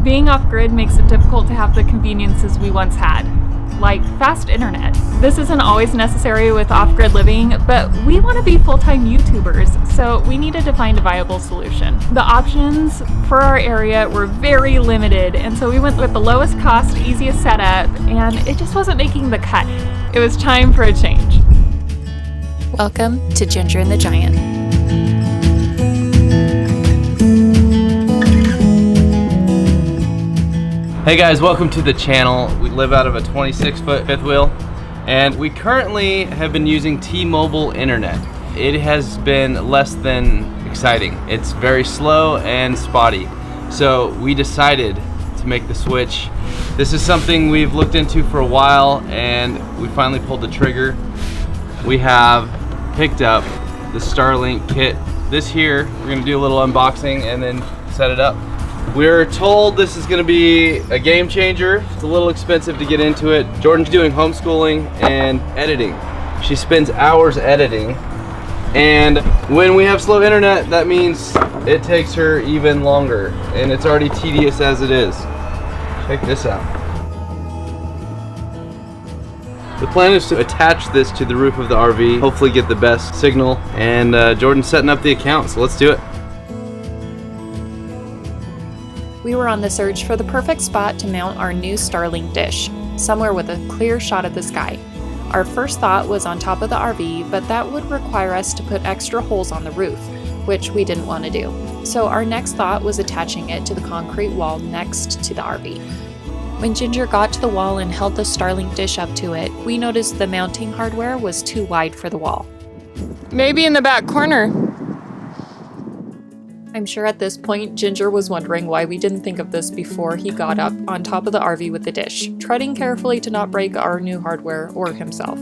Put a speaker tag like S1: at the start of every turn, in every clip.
S1: Being off-grid makes it difficult to have the conveniences we once had, like fast internet. This isn't always necessary with off-grid living, but we want to be full-time YouTubers, so we needed to find a viable solution. The options for our area were very limited, and so we went with the lowest cost, easiest setup, and it just wasn't making the cut. It was time for a change.
S2: Welcome to Ginger and the Giant.
S3: Hey guys, welcome to the channel. We live out of a 26-foot fifth wheel, and we currently have been using T-Mobile internet. It has been less than exciting. It's very slow and spotty. So we decided to make the switch. This is something we've looked into for a while, and we finally pulled the trigger. We have picked up the Starlink kit. This here, we're gonna do a little unboxing and then set it up. We're told this is gonna be a game changer. It's a little expensive to get into it. Jordan's doing homeschooling and editing. She spends hours editing. And when we have slow internet, that means it takes her even longer. And it's already tedious as it is. Check this out. The plan is to attach this to the roof of the RV, hopefully get the best signal. And Jordan's setting up the account, so let's do it.
S2: We were on the search for the perfect spot to mount our new Starlink dish, somewhere with a clear shot of the sky. Our first thought was on top of the RV, but that would require us to put extra holes on the roof, which we didn't want to do. So our next thought was attaching it to the concrete wall next to the RV. When Ginger got to the wall and held the Starlink dish up to it, we noticed the mounting hardware was too wide for the wall.
S1: Maybe in the back corner.
S2: I'm sure at this point, Ginger was wondering why we didn't think of this before he got up on top of the RV with the dish, treading carefully to not break our new hardware or himself.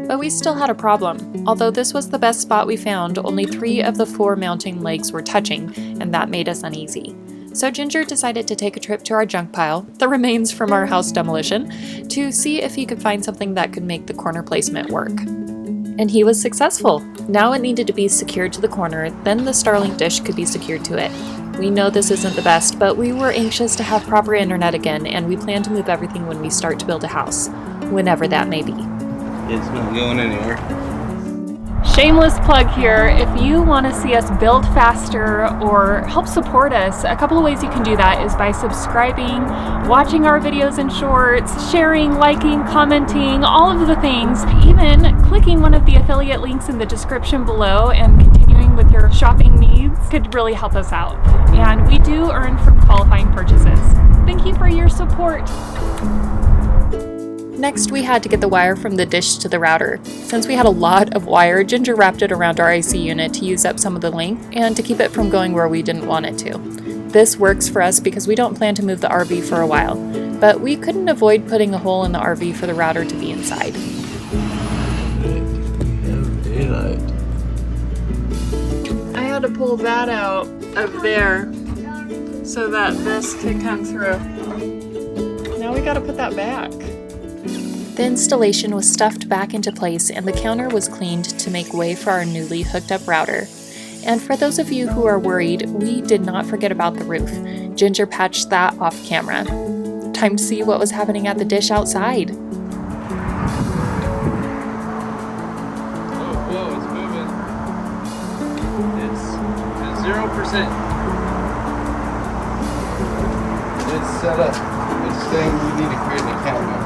S2: But we still had a problem. Although this was the best spot we found, only 3 of the 4 mounting legs were touching, and that made us uneasy. So Ginger decided to take a trip to our junk pile, the remains from our house demolition, to see if he could find something that could make the corner placement work. And he was successful. Now it needed to be secured to the corner, then the Starlink dish could be secured to it. We know this isn't the best, but we were anxious to have proper internet again, and we plan to move everything when we start to build a house, whenever that may be.
S3: It's not going anywhere.
S1: Shameless plug here. If you want to see us build faster or help support us, a couple of ways you can do that is by subscribing, watching our videos and shorts, sharing, liking, commenting, all of the things, even clicking one of the affiliate links in the description below and continuing with your shopping needs could really help us out. And we do earn from qualifying purchases. Thank you for your support.
S2: Next, we had to get the wire from the dish to the router. Since we had a lot of wire, Ginger wrapped it around our IC unit to use up some of the length and to keep it from going where we didn't want it to. This works for us because we don't plan to move the RV for a while, but we couldn't avoid putting a hole in the RV for the router to be inside.
S1: I had to pull that out of there so that this could come through. Now we gotta put that back.
S2: The installation was stuffed back into place and the counter was cleaned to make way for our newly hooked up router. And for those of you who are worried, we did not forget about the roof. Ginger patched that off camera. Time to see what was happening at the dish outside.
S3: Whoa, it's moving. It's 0%. It's set up. It's saying you need to create an account now.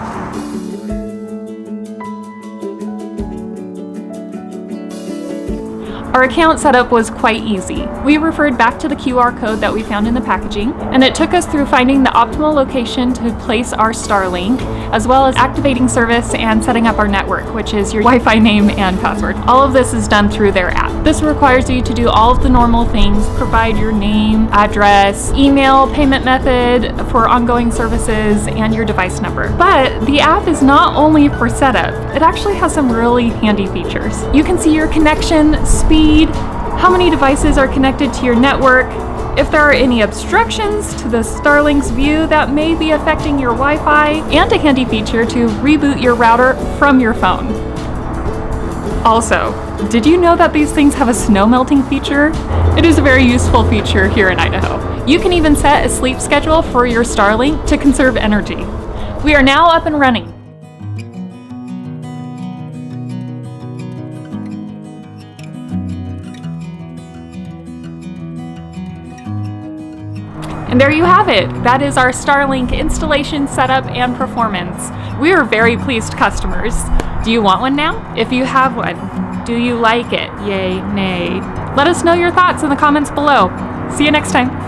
S1: Our account setup was quite easy. We referred back to the QR code that we found in the packaging, and it took us through finding the optimal location to place our Starlink, as well as activating service and setting up our network, which is your Wi-Fi name and password. All of this is done through their app. This requires you to do all of the normal things, provide your name, address, email, payment method for ongoing services, and your device number. But the app is not only for setup, it actually has some really handy features. You can see your connection, speed, how many devices are connected to your network, if there are any obstructions to the Starlink's view that may be affecting your Wi-Fi, and a handy feature to reboot your router from your phone. Also, did you know that these things have a snow melting feature? It is a very useful feature here in Idaho. You can even set a sleep schedule for your Starlink to conserve energy. We are now up and running. And there you have it. That is our Starlink installation, setup, and performance. We are very pleased customers. Do you want one now? If you have one, do you like it? Yay, nay? Let us know your thoughts in the comments below. See you next time.